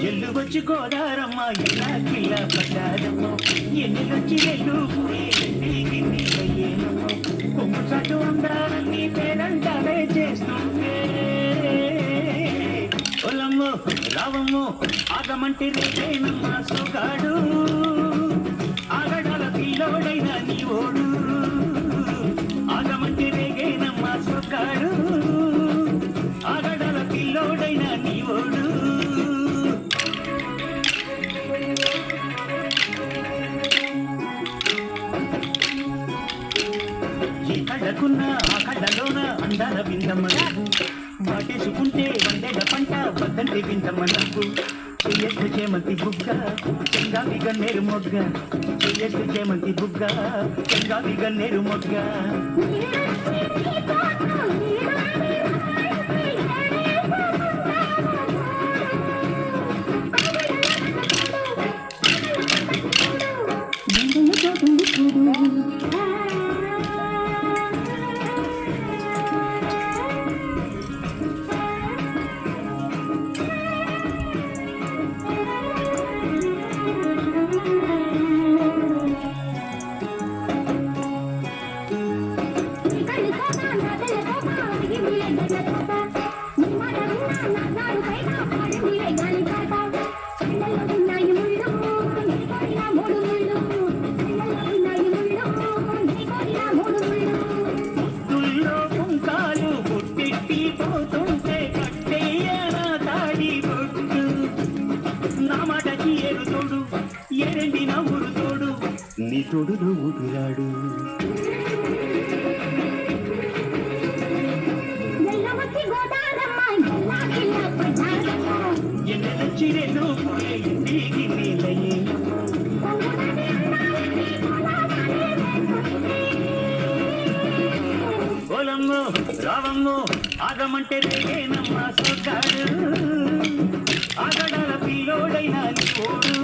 ఎల్లుగొచ్చి గోదారమ్మ ఇలా కిల్ల పడ్డారమ్మ ఎన్నిలొచ్చి ఎల్లుయేనమ్మో కొమ్ము చాటు అందాన్ని పేరంటావే చేస్తుంటే ఒలమ్మో రావమ్మో ఆగమంటే రేపేనమ్మ సోగాడు ఆగడాల పిల్లోడైన నీ ఓడు ఆగమంటే రేగేనమ్మ సోగాడు ఆగడాల పిల్లోడైన నీ ఓడు కళ్ళకున్న ఆ కళ్ళలోన అందాల విందమ్మ నువ్వు వాటేసుకుంటే వందేళ్ల పంట వద్దంటే విందమ్మ నువ్వు చెయ్యకు చేమంతి బుగ్గ చెంగావి గన్నేరు మొగ్గ చెయ్యకు చేమంతి బుగ్గ చెంగావి గన్నేరు మొగ్గ ఏరండి నా ఊరు తోడు నీ తోడు ఊపిరాడు ఎన్నెలొచ్చి రెండు ఇంటికి నీళ్ళయ్యే ఓలమ్మో రావమ్మో ఆగమంటే రేగేనమ్మ సోగాడు ఆగడాల పిల్లోడైనా నీ ఓడు